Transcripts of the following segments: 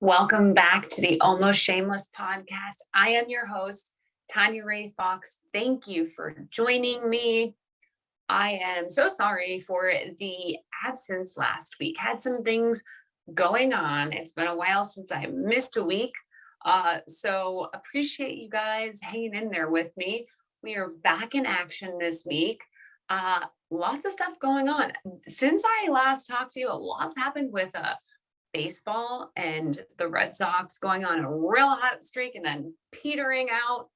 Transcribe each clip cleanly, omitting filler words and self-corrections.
Welcome back to the Almost Shameless Podcast. I am your host, Tanya Ray Fox. Thank you for joining me. I am so sorry for the absence last week. Had some things going on. It's been a while since I missed a week. So appreciate you guys hanging in there with me. We are back in action this week. Lots of stuff going on. Since I last talked to you, lots happened with baseball and the Red Sox going on a real hot streak and then petering out,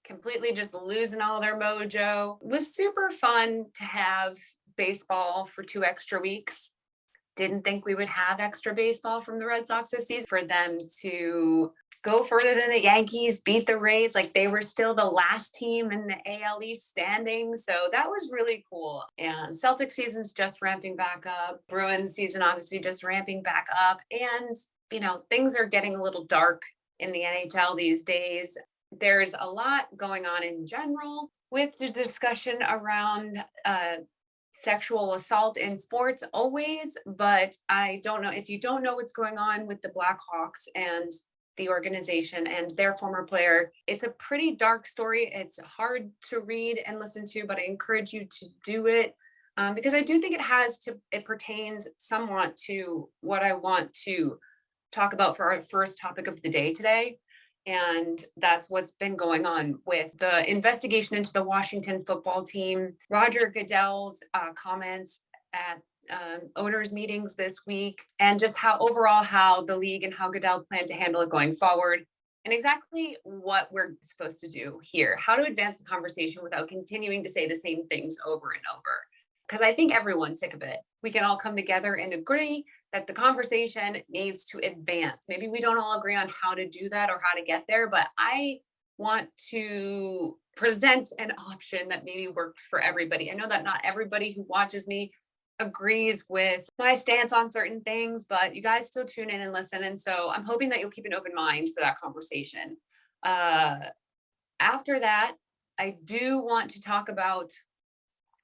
completely just losing all their mojo. It was super fun to have baseball for 2 extra weeks. Didn't think we would have extra baseball from the Red Sox this season. For them to go further than the Yankees, beat the Rays, like they were still the last team in the AL East standings. So that was really cool. And Celtics season's just ramping back up. Bruins season obviously just ramping back up. And, things are getting a little dark in the NHL these days. There's a lot going on in general with the discussion around sexual assault in sports always, but I don't know if you don't know what's going on with the Blackhawks and the organization and their former player. It's a pretty dark story. It's hard to read and listen to, but I encourage you to do it because I do think it pertains somewhat to what I want to talk about for our first topic of the day today. And that's what's been going on with the investigation into the Washington football team, Roger Goodell's comments at owners meetings this week, and just how the league and how Goodell planned to handle it going forward, and exactly what we're supposed to do here, how to advance the conversation without continuing to say the same things over and over. Because I think everyone's sick of it. We can all come together and agree that the conversation needs to advance. Maybe we don't all agree on how to do that or how to get there, but I want to present an option that maybe works for everybody. I know that not everybody who watches me agrees with my stance on certain things, but you guys still tune in and listen. And so I'm hoping that you'll keep an open mind for that conversation. After that, I do want to talk about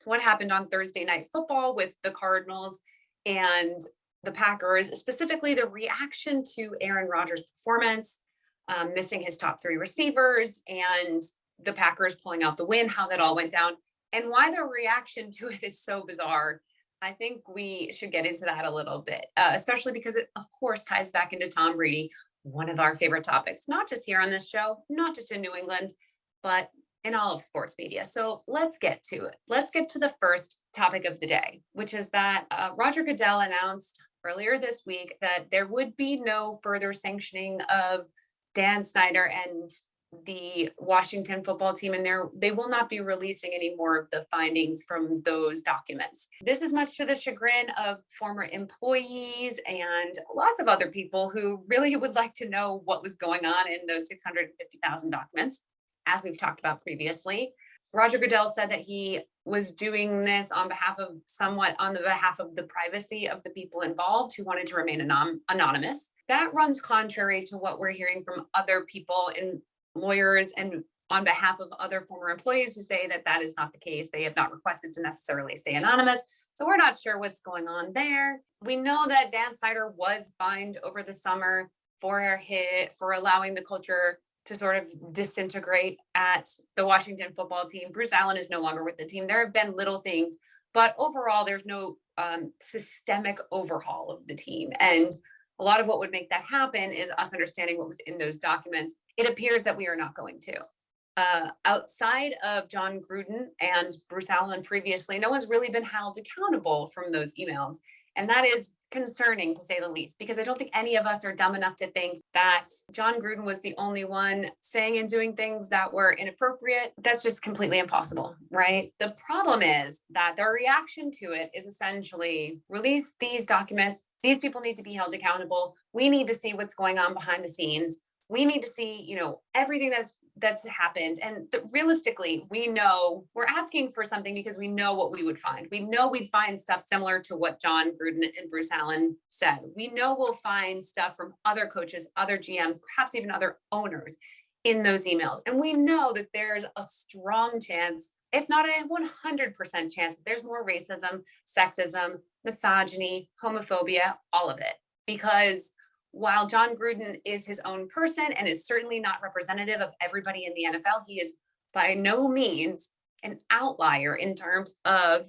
what happened on Thursday Night Football with the Cardinals and the Packers, specifically the reaction to Aaron Rodgers' performance, missing his top 3 receivers, and the Packers pulling out the win, how that all went down, and why the reaction to it is so bizarre. I think we should get into that a little bit, especially because it, of course, ties back into Tom Brady, one of our favorite topics, not just here on this show, not just in New England, but in all of sports media. So let's get to it. Let's get to the first topic of the day, which is that Roger Goodell announced earlier this week that there would be no further sanctioning of Dan Snyder and the Washington football team, and they will not be releasing any more of the findings from those documents. This is much to the chagrin of former employees and lots of other people who really would like to know what was going on in those 650,000 documents, as we've talked about previously. Roger Goodell said that he was doing this on behalf of the privacy of the people involved who wanted to remain anonymous. That runs contrary to what we're hearing from other people and lawyers and on behalf of other former employees who say that that is not the case. They have not requested to necessarily stay anonymous. So we're not sure what's going on there. We know that Dan Snyder was fined over the summer for allowing the culture to sort of disintegrate at the Washington football team. Bruce Allen is no longer with the team. There have been little things, but overall, there's no systemic overhaul of the team. And a lot of what would make that happen is us understanding what was in those documents. It appears that we are not going to. Outside of John Gruden and Bruce Allen previously, no one's really been held accountable from those emails. And that is concerning, to say the least, because I don't think any of us are dumb enough to think that John Gruden was the only one saying and doing things that were inappropriate. That's just completely impossible, right? The problem is that their reaction to it is essentially release these documents. These people need to be held accountable. We need to see what's going on behind the scenes. We need to see, everything that's happened. And realistically, we know we're asking for something because we know what we would find. We know we'd find stuff similar to what John Gruden and Bruce Allen said. We know we'll find stuff from other coaches, other GMs, perhaps even other owners in those emails. And we know that there's a strong chance, if not a 100% chance, that there's more racism, sexism, misogyny, homophobia, all of it. Because while John Gruden is his own person and is certainly not representative of everybody in the NFL, he is by no means an outlier in terms of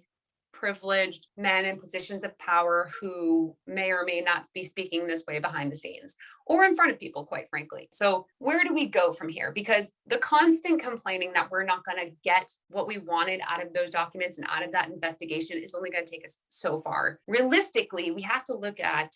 privileged men in positions of power who may or may not be speaking this way behind the scenes or in front of people, quite frankly. So where do we go from here? Because the constant complaining that we're not going to get what we wanted out of those documents and out of that investigation is only going to take us so far. Realistically, we have to look at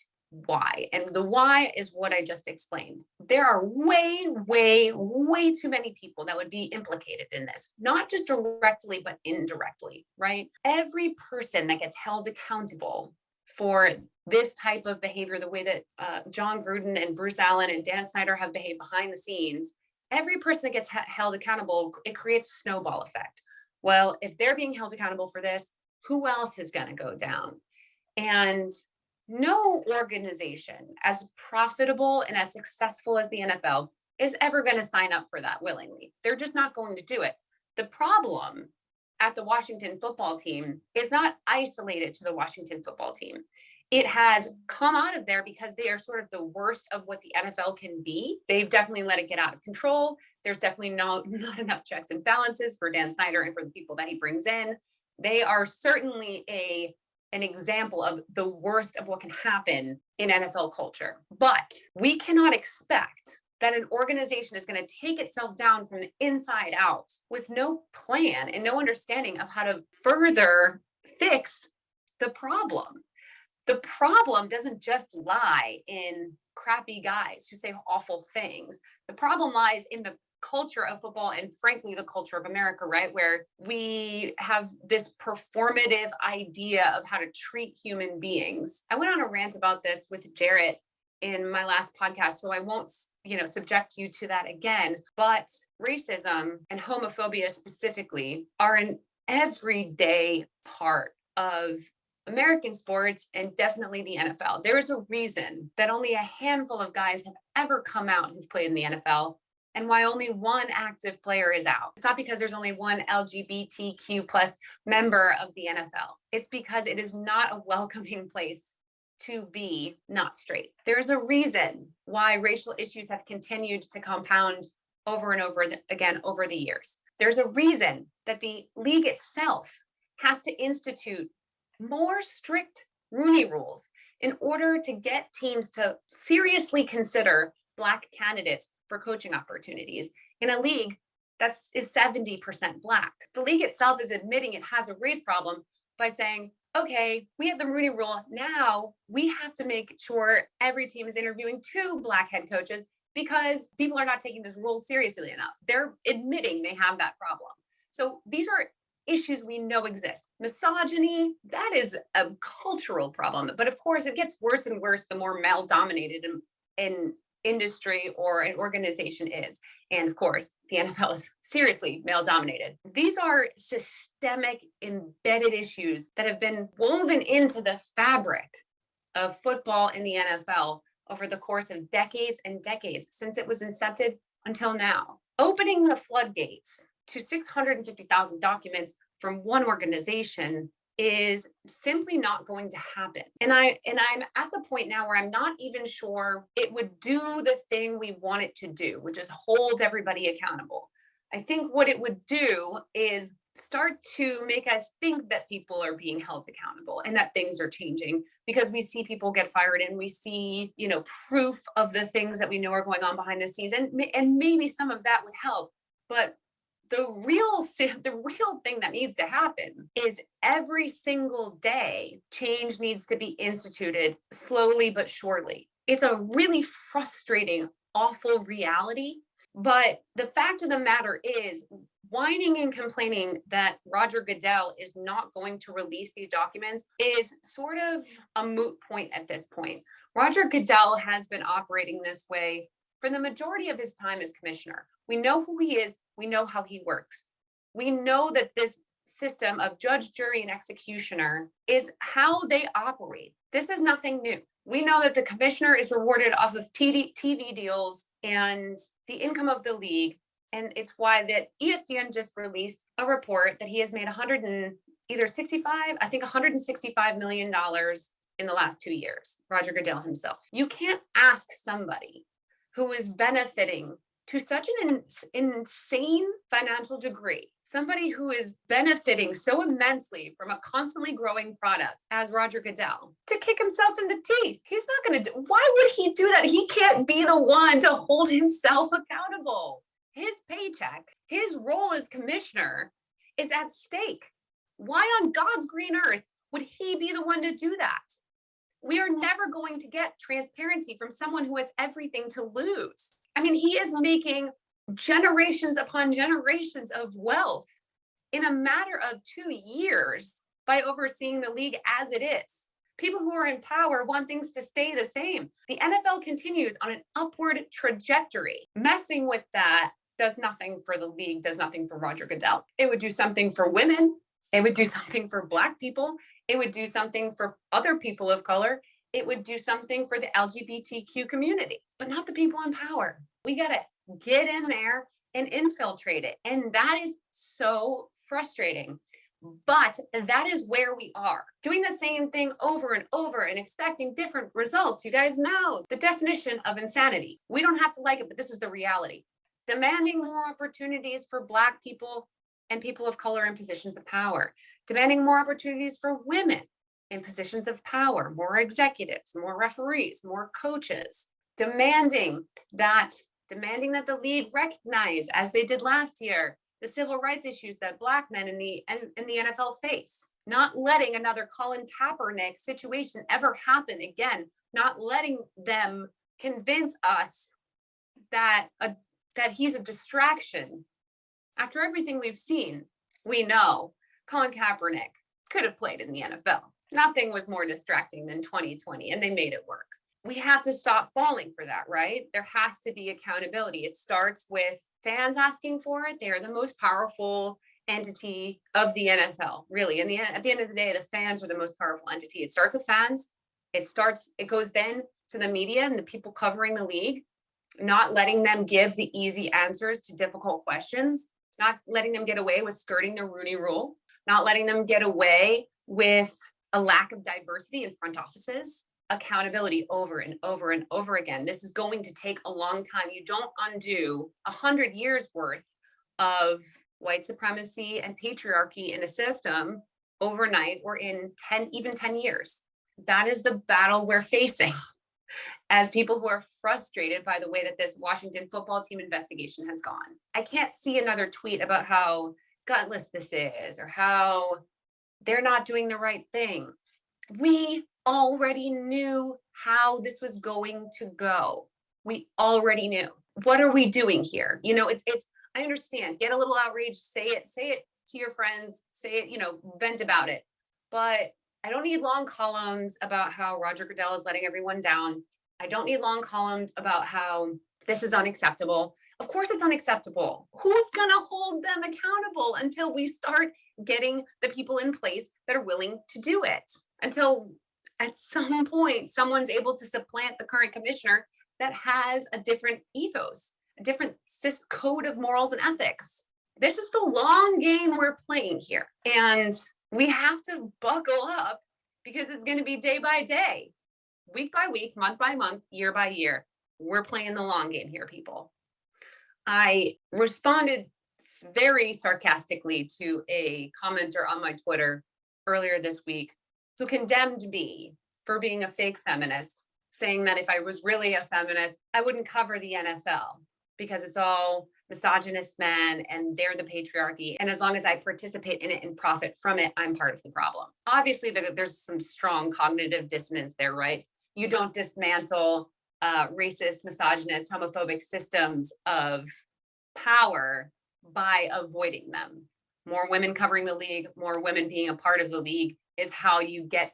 why. And the why is what I just explained. There are way, way, way too many people that would be implicated in this, not just directly, but indirectly, right? Every person that gets held accountable for this type of behavior, the way that John Gruden and Bruce Allen and Dan Snyder have behaved behind the scenes, every person that gets held accountable, it creates a snowball effect. Well, if they're being held accountable for this, who else is going to go down? And no organization as profitable and as successful as the NFL is ever going to sign up for that willingly. They're just not going to do it. The problem at the Washington football team is not isolated to the Washington football team. It has come out of there because they are sort of the worst of what the NFL can be. They've definitely let it get out of control. There's definitely not enough checks and balances for Dan Snyder and for the people that he brings in. They are certainly an example of the worst of what can happen in NFL culture. But we cannot expect that an organization is going to take itself down from the inside out with no plan and no understanding of how to further fix the problem. The problem doesn't just lie in crappy guys who say awful things. The problem lies in the culture of football and frankly the culture of America, right, where we have this performative idea of how to treat human beings. I went on a rant about this with Jarrett in my last podcast, so I won't subject you to that again, but racism and homophobia specifically are an everyday part of American sports and definitely the NFL. There is a reason that only a handful of guys have ever come out who've played in the NFL and why only one active player is out. It's not because there's only one LGBTQ plus member of the NFL. It's because it is not a welcoming place to be not straight. There's a reason why racial issues have continued to compound over and over again over the years. There's a reason that the league itself has to institute more strict Rooney rules in order to get teams to seriously consider Black candidates for coaching opportunities in a league that is 70% Black. The league itself is admitting it has a race problem by saying, okay, we have the Rooney rule. Now we have to make sure every team is interviewing 2 Black head coaches because people are not taking this rule seriously enough. They're admitting they have that problem. So these are issues we know exist. Misogyny, that is a cultural problem. But of course, it gets worse and worse the more male-dominated an industry or an organization is. And of course, the NFL is seriously male-dominated. These are systemic, embedded issues that have been woven into the fabric of football in the NFL over the course of decades and decades since it was incepted until now. Opening the floodgates to 650,000 documents from one organization is simply not going to happen. And I'm at the point now where I'm not even sure it would do the thing we want it to do, which is hold everybody accountable. I think what it would do is start to make us think that people are being held accountable and that things are changing because we see people get fired and we see, proof of the things that we know are going on behind the scenes. And maybe some of that would help. But the real thing that needs to happen is every single day, change needs to be instituted slowly but surely. It's a really frustrating, awful reality. But the fact of the matter is, whining and complaining that Roger Goodell is not going to release these documents is sort of a moot point at this point. Roger Goodell has been operating this way for the majority of his time as commissioner. We know who he is. We know how he works. We know that this system of judge, jury, and executioner is how they operate. This is nothing new. We know that the commissioner is rewarded off of TV deals and the income of the league. And it's why that ESPN just released a report that he has made $165 million in the last 2 years, Roger Goodell himself. You can't ask somebody who is benefiting to such an insane financial degree, somebody who is benefiting so immensely from a constantly growing product as Roger Goodell, to kick himself in the teeth. He's not going to do, why would he do that? He can't be the one to hold himself accountable. His paycheck, his role as commissioner is at stake. Why on God's green earth would he be the one to do that? We are never going to get transparency from someone who has everything to lose. I mean, he is making generations upon generations of wealth in a matter of 2 years by overseeing the league as it is. People who are in power want things to stay the same. The NFL continues on an upward trajectory. Messing with that does nothing for the league, does nothing for Roger Goodell. It would do something for women. It would do something for Black people. It would do something for other people of color. It would do something for the LGBTQ community, but not the people in power. We got to get in there and infiltrate it. And that is so frustrating. But that is where we are. Doing the same thing over and over and expecting different results. You guys know the definition of insanity. We don't have to like it, but this is the reality. Demanding more opportunities for Black people and people of color in positions of power. Demanding more opportunities for women in positions of power, more executives, more referees, more coaches, demanding that the league recognize, as they did last year, the civil rights issues that Black men in the NFL face, not letting another Colin Kaepernick situation ever happen again, not letting them convince us that he's a distraction. After everything we've seen, we know Colin Kaepernick could have played in the NFL. Nothing was more distracting than 2020, and they made it work. We have to stop falling for that, right? There has to be accountability. It starts with fans asking for it. They are the most powerful entity of the NFL, really. At the end of the day, the fans are the most powerful entity. It starts with fans. It goes then to the media and the people covering the league, not letting them give the easy answers to difficult questions, not letting them get away with skirting the Rooney Rule, not letting them get away with a lack of diversity in front offices. Accountability over and over and over again. This is going to take a long time. You don't undo 100 years worth of white supremacy and patriarchy in a system overnight or in 10 years. That is the battle we're facing as people who are frustrated by the way that this Washington football team investigation has gone. I can't see another tweet about how gutless this is or how they're not doing the right thing. We already knew how this was going to go. We already knew. What are we doing here? It's I understand, get a little outraged, say it to your friends, say it, vent about it. But I don't need long columns about how Roger Goodell is letting everyone down. I don't need long columns about how this is unacceptable. Of course it's unacceptable. Who's gonna hold them accountable until we start getting the people in place that are willing to do it? Until at some point, someone's able to supplant the current commissioner that has a different ethos, a different code of morals and ethics. This is the long game we're playing here. And we have to buckle up because it's going to be day by day, week by week, month by month, year by year. We're playing the long game here, people. I responded very sarcastically to a commenter on my Twitter earlier this week who condemned me for being a fake feminist, saying that if I was really a feminist, I wouldn't cover the NFL because it's all misogynist men and they're the patriarchy. And as long as I participate in it and profit from it, I'm part of the problem. Obviously, there's some strong cognitive dissonance there, right? You don't dismantle racist, misogynist, homophobic systems of power by avoiding them. More women covering the league, more women being a part of the league is how you get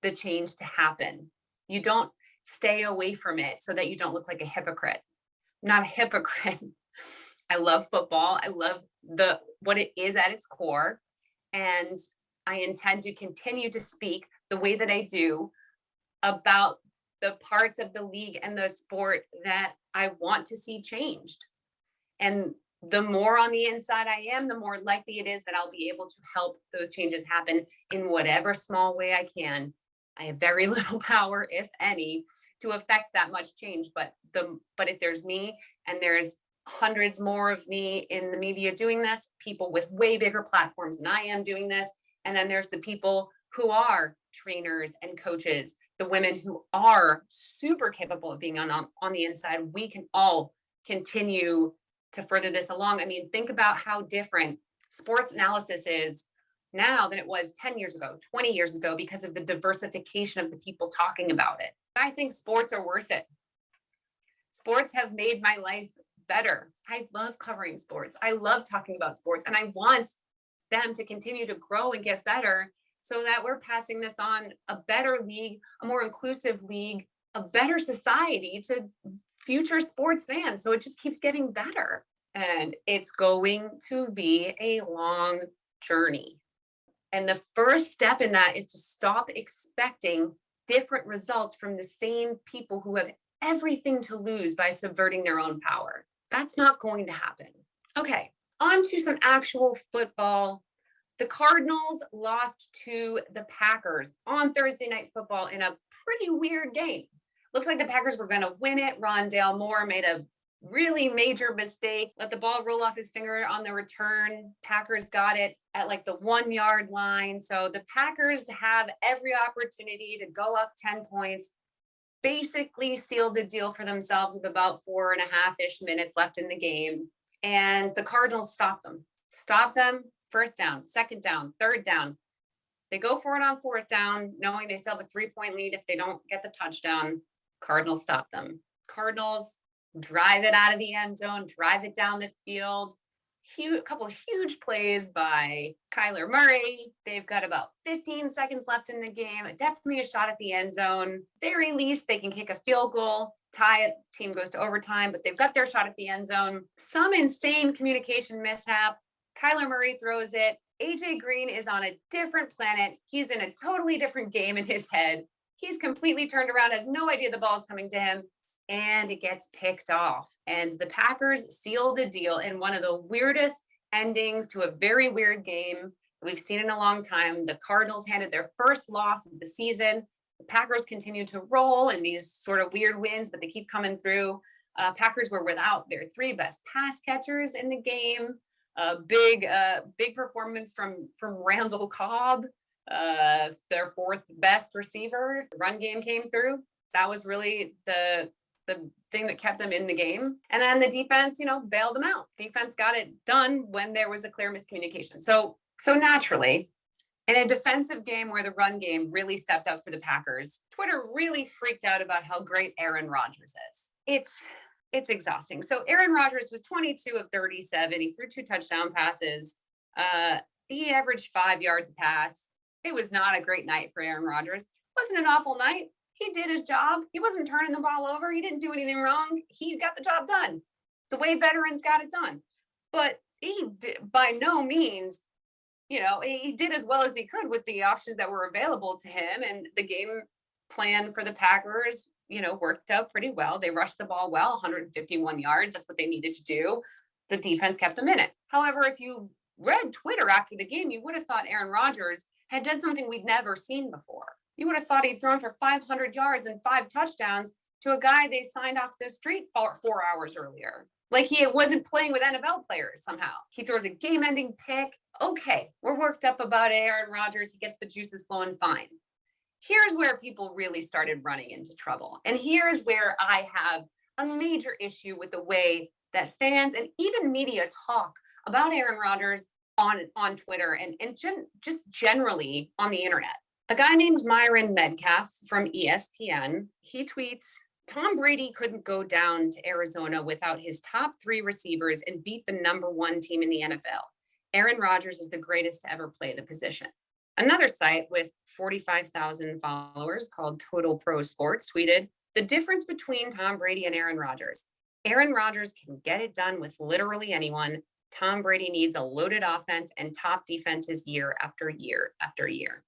the change to happen. You don't stay away from it so that you don't look like a hypocrite. I'm not a hypocrite. I love football. I love what it is at its core. And I intend to continue to speak the way that I do about the parts of the league and the sport that I want to see changed. And the more on the inside I am, the more likely it is that I'll be able to help those changes happen in whatever small way I can. I have very little power, if any, to affect that much change. But if there's me and there's hundreds more of me in the media doing this, people with way bigger platforms than I am doing this, and then there's the people who are trainers and coaches, the women who are super capable of being on the inside, we can all continue to further this along. I mean, think about how different sports analysis is now than it was 10 years ago, 20 years ago, because of the diversification of the people talking about it. I think sports are worth it. Sports have made my life better. I love covering sports. I love talking about sports, and I want them to continue to grow and get better so that we're passing this on, a better league, a more inclusive league, a better society to future sports fans. So it just keeps getting better. And it's going to be a long journey. And the first step in that is to stop expecting different results from the same people who have everything to lose by subverting their own power. That's not going to happen. Okay, on to some actual football. The Cardinals lost to the Packers on Thursday Night Football in a pretty weird game. Looks like the Packers were going to win it. Rondale Moore made a really major mistake, let the ball roll off his finger on the return. Packers got it at like the 1 yard line. So the Packers have every opportunity to go up 10 points, basically seal the deal for themselves with about 4.5-ish minutes left in the game. And the Cardinals stop them. First down, second down, third down. They go for it on fourth down, knowing they still have a 3-point lead if they don't get the touchdown. Cardinals stop them. Cardinals drive it out of the end zone, drive it down the field. A couple of huge plays by Kyler Murray. They've got about 15 seconds left in the game. Definitely a shot at the end zone. Very least, they can kick a field goal, tie it, team goes to overtime, but they've got their shot at the end zone. Some insane communication mishap. Kyler Murray throws it. AJ Green is on a different planet. He's in a totally different game in his head. He's completely turned around, has no idea the ball is coming to him, and it gets picked off. And the Packers seal the deal in one of the weirdest endings to a very weird game we've seen in a long time. The Cardinals handed their first loss of the season. The Packers continue to roll in these sort of weird wins, but they keep coming through. Packers were without their 3 best pass catchers in the game. Big performance from Randall Cobb, their 4th best receiver. The run game came through. That was really the thing that kept them in the game. And then the defense, bailed them out. Defense got it done when there was a clear miscommunication. So naturally, in a defensive game where the run game really stepped up for the Packers, Twitter really freaked out about how great Aaron Rodgers is. It's exhausting. So Aaron Rodgers was 22 of 37. He threw 2 touchdown passes. He averaged 5 yards a pass. It was not a great night for Aaron Rodgers. It wasn't an awful night. He did his job. He wasn't turning the ball over. He didn't do anything wrong. He got the job done the way veterans got it done. But he did, by no means, he did as well as he could with the options that were available to him. And the game plan for the Packers, worked out pretty well. They rushed the ball well, 151 yards. That's what they needed to do. The defense kept them in it. However, if you read Twitter after the game, you would have thought Aaron Rodgers had done something we'd never seen before. You would have thought he'd thrown for 500 yards and 5 touchdowns to a guy they signed off the street 4 hours earlier. Like he wasn't playing with NFL players somehow. He throws a game-ending pick. Okay, we're worked up about Aaron Rodgers. He gets the juices flowing fine. Here's where people really started running into trouble. And here's where I have a major issue with the way that fans and even media talk about Aaron Rodgers on Twitter and just generally on the internet. A guy named Myron Medcalf from ESPN, he tweets, Tom Brady couldn't go down to Arizona without his top 3 receivers and beat the number 1 team in the NFL. Aaron Rodgers is the greatest to ever play the position. Another site with 45,000 followers called Total Pro Sports tweeted, the difference between Tom Brady and Aaron Rodgers. Aaron Rodgers can get it done with literally anyone. Tom Brady needs a loaded offense and top defenses year after year after year.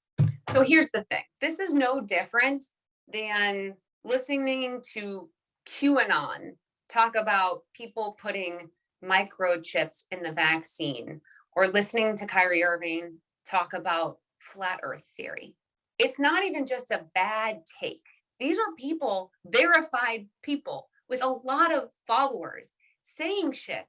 So here's the thing. This is no different than listening to QAnon talk about people putting microchips in the vaccine or listening to Kyrie Irving talk about flat earth theory. It's not even just a bad take. These are people, verified people with a lot of followers saying shit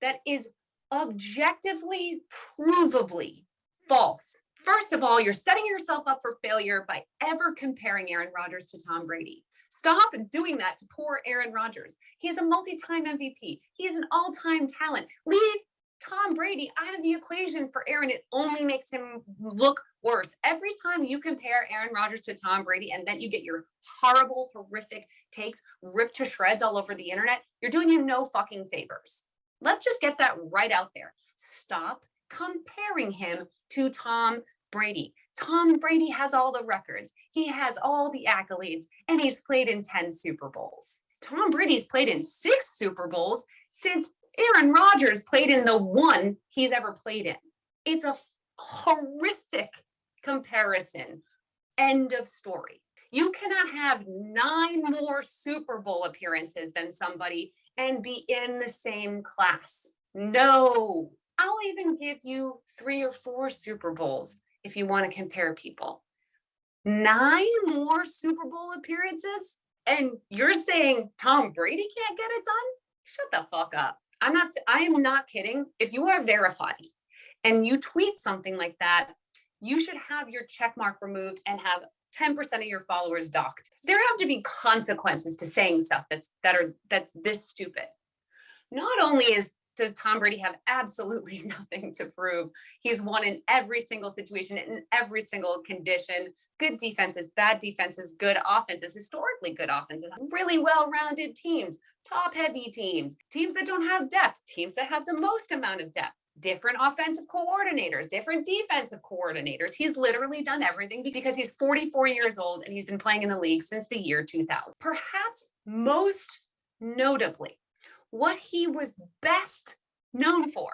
that is objectively, provably false. First of all, you're setting yourself up for failure by ever comparing Aaron Rodgers to Tom Brady. Stop doing that to poor Aaron Rodgers. He is a multi-time MVP. He is an all-time talent. Leave Tom Brady out of the equation for Aaron. It only makes him look worse. Every time you compare Aaron Rodgers to Tom Brady and then you get your horrible, horrific takes ripped to shreds all over the internet, you're doing him no fucking favors. Let's just get that right out there. Stop comparing him to Tom Brady. Tom Brady has all the records. He has all the accolades, and he's played in 10 Super Bowls. Tom Brady's played in 6 Super Bowls since Aaron Rodgers played in the one he's ever played in. It's a horrific comparison. End of story. You cannot have 9 more Super Bowl appearances than somebody and be in the same class. No. I'll even give you 3 or 4 Super Bowls if you want to compare people. 9 more Super Bowl appearances? And you're saying Tom Brady can't get it done? Shut the fuck up. I am not kidding. If you are verified and you tweet something like that, you should have your check mark removed and have 10% of your followers docked. There have to be consequences to saying stuff that's this stupid. Not only does Tom Brady have absolutely nothing to prove. He's won in every single situation, in every single condition. Good defenses, bad defenses, good offenses, historically good offenses, really well-rounded teams, top-heavy teams, teams that don't have depth, teams that have the most amount of depth, different offensive coordinators, different defensive coordinators. He's literally done everything because he's 44 years old and he's been playing in the league since the year 2000. Perhaps most notably, what he was best known for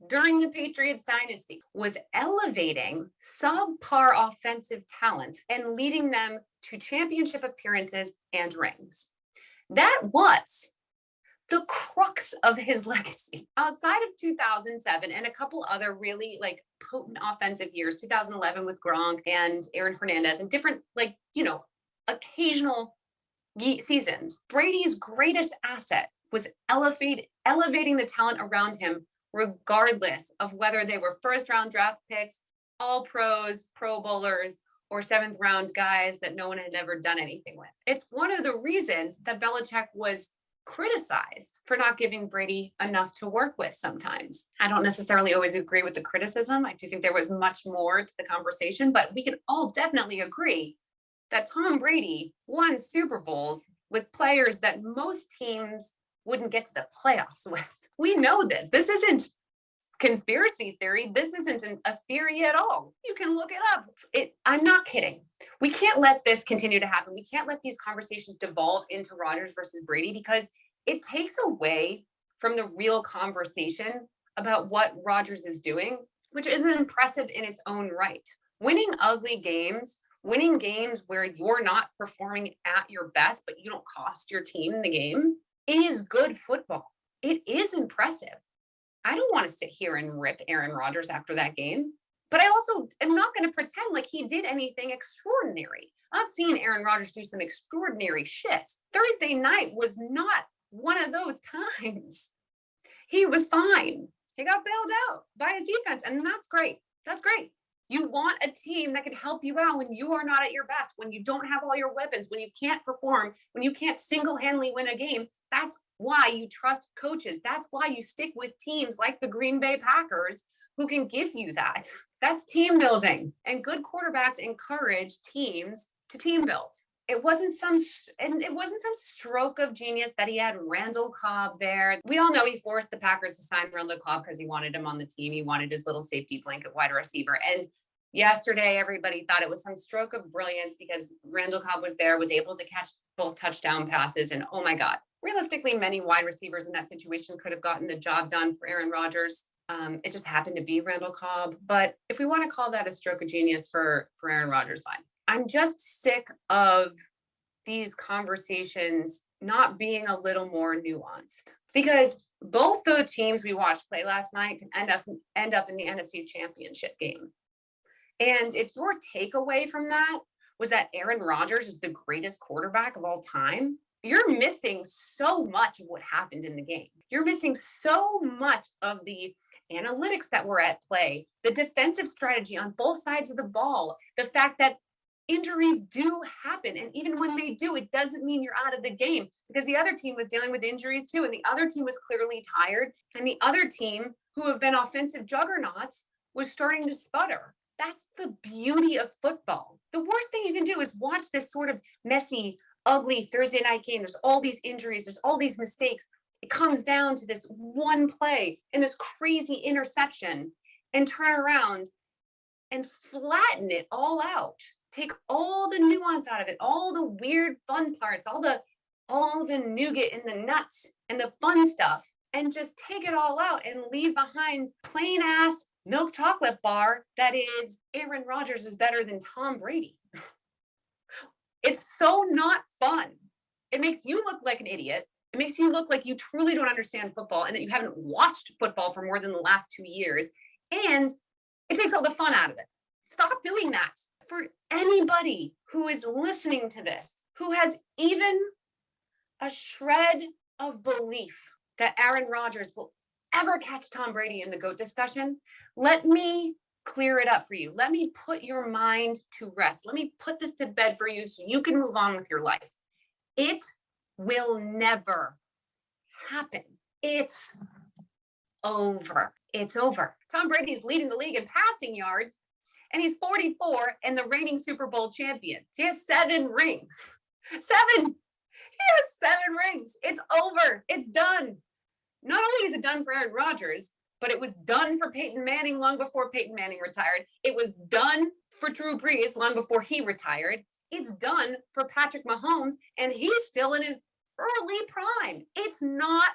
during the Patriots dynasty was elevating subpar offensive talent and leading them to championship appearances and rings. That was the crux of his legacy. Outside of 2007 and a couple other really potent offensive years, 2011 with Gronk and Aaron Hernandez and different occasional seasons, Brady's greatest asset was elevating the talent around him, regardless of whether they were first-round draft picks, all pros, pro bowlers, or 7th round guys that no one had ever done anything with. It's one of the reasons that Belichick was criticized for not giving Brady enough to work with sometimes. I don't necessarily always agree with the criticism. I do think there was much more to the conversation, but we can all definitely agree that Tom Brady won Super Bowls with players that most teams wouldn't get to the playoffs with. We know this. This isn't conspiracy theory. This isn't a theory at all. You can look it up. I'm not kidding. We can't let this continue to happen. We can't let these conversations devolve into Rodgers versus Brady because it takes away from the real conversation about what Rodgers is doing, which is impressive in its own right. Winning ugly games, winning games where you're not performing at your best, but you don't cost your team the game, is good football. It is impressive. I don't want to sit here and rip Aaron Rodgers after that game, but I also am not going to pretend like he did anything extraordinary. I've seen Aaron Rodgers do some extraordinary shit. Thursday night was not one of those times. He was fine. He got bailed out by his defense, and that's great. That's great. You want a team that can help you out when you are not at your best, when you don't have all your weapons, when you can't perform, when you can't single-handedly win a game. That's why you trust coaches. That's why you stick with teams like the Green Bay Packers who can give you that. That's team building. And good quarterbacks encourage teams to team build. It wasn't some stroke of genius that he had Randall Cobb there. We all know he forced the Packers to sign Randall Cobb because he wanted him on the team. He wanted his little safety blanket wide receiver. And yesterday, everybody thought it was some stroke of brilliance because Randall Cobb was there, was able to catch both touchdown passes. And oh my God, realistically, many wide receivers in that situation could have gotten the job done for Aaron Rodgers. It just happened to be Randall Cobb. But if we want to call that a stroke of genius for Aaron Rodgers, fine. I'm just sick of these conversations not being a little more nuanced because both the teams we watched play last night can end up in the NFC Championship game. And if your takeaway from that was that Aaron Rodgers is the greatest quarterback of all time, you're missing so much of what happened in the game. You're missing so much of the analytics that were at play, the defensive strategy on both sides of the ball, the fact that injuries do happen. And even when they do, it doesn't mean you're out of the game, because the other team was dealing with injuries too. And the other team was clearly tired. And the other team, who have been offensive juggernauts, was starting to sputter. That's the beauty of football. The worst thing you can do is watch this sort of messy, ugly Thursday night game. There's all these injuries, there's all these mistakes. It comes down to this one play and this crazy interception, and turn around and flatten it all out. Take all the nuance out of it, all the weird fun parts, all the nougat and the nuts and the fun stuff, and just take it all out and leave behind plain ass milk chocolate bar that is Aaron Rodgers is better than Tom Brady. It's so not fun. It makes you look like an idiot. It makes you look like you truly don't understand football and that you haven't watched football for more than the last 2 years. And it takes all the fun out of it. Stop doing that. For anybody who is listening to this, who has even a shred of belief that Aaron Rodgers will ever catch Tom Brady in the GOAT discussion, let me clear it up for you. Let me put your mind to rest. Let me put this to bed for you so you can move on with your life. It will never happen. It's over. It's over. Tom Brady is leading the league in passing yards, and he's 44 and the reigning Super Bowl champion. He has 7 rings. 7. He has 7 rings. It's over. It's done. Not only is it done for Aaron Rodgers, but it was done for Peyton Manning long before Peyton Manning retired. It was done for Drew Brees long before he retired. It's done for Patrick Mahomes, and he's still in his early prime. It's not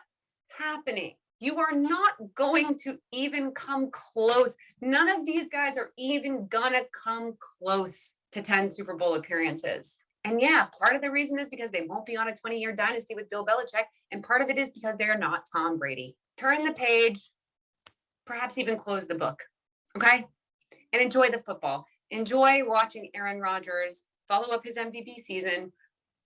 happening. You are not going to even come close. None of these guys are even gonna come close to 10 Super Bowl appearances. And yeah, part of the reason is because they won't be on a 20-year dynasty with Bill Belichick. And part of it is because they're not Tom Brady. Turn the page, perhaps even close the book, okay? And enjoy the football. Enjoy watching Aaron Rodgers follow up his MVP season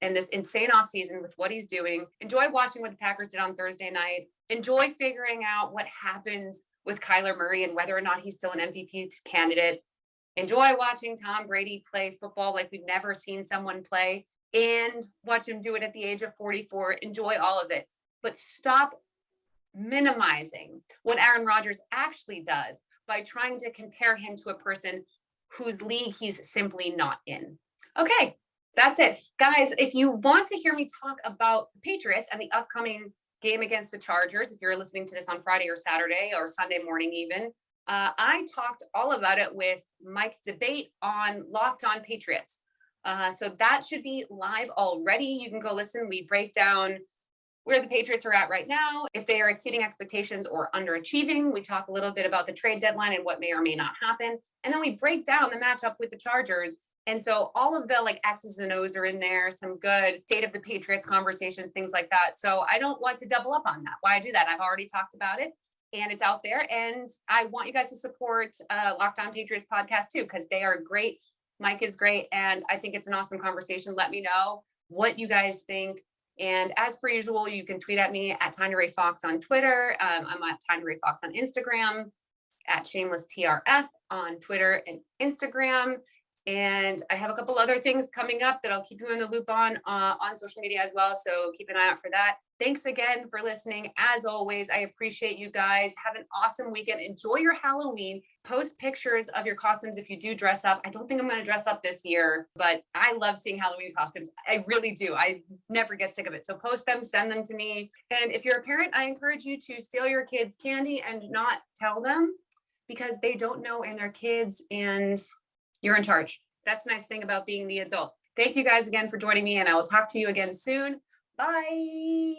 and this insane offseason with what he's doing. Enjoy watching what the Packers did on Thursday night. Enjoy figuring out what happened with Kyler Murray and whether or not he's still an MVP candidate. Enjoy watching Tom Brady play football like we've never seen someone play, and watch him do it at the age of 44. Enjoy all of it, but stop minimizing what Aaron Rodgers actually does by trying to compare him to a person whose league he's simply not in. Okay, that's it. Guys, if you want to hear me talk about the Patriots and the upcoming game against the Chargers, if you're listening to this on Friday or Saturday or Sunday morning even, I talked all about it with Mike Debate on Locked On Patriots. So that should be live already. You can go listen. We break down where the Patriots are at right now, if they are exceeding expectations or underachieving. We talk a little bit about the trade deadline and what may or may not happen. And then we break down the matchup with the Chargers. And so all of the like X's and O's are in there, some good state of the Patriots conversations, things like that. So I don't want to double up on that. Why do that? I've already talked about it and it's out there. And I want you guys to support Locked On Patriots podcast too, because they are great. Mike is great. And I think it's an awesome conversation. Let me know what you guys think. And as per usual, you can tweet at me at Tanya Ray Fox on Twitter. I'm at Tanya Ray Fox on Instagram, at Shameless TRF on Twitter and Instagram. And I have a couple other things coming up that I'll keep you in the loop on social media as well. So keep an eye out for that. Thanks again for listening. As always, I appreciate you guys. Have an awesome weekend. Enjoy your Halloween. Post pictures of your costumes if you do dress up. I don't think I'm going to dress up this year, but I love seeing Halloween costumes. I really do. I never get sick of it. So post them, send them to me. And if you're a parent, I encourage you to steal your kids' candy and not tell them, because they don't know and they're kids and you're in charge. That's the nice thing about being the adult. Thank you guys again for joining me, and I will talk to you again soon. Bye.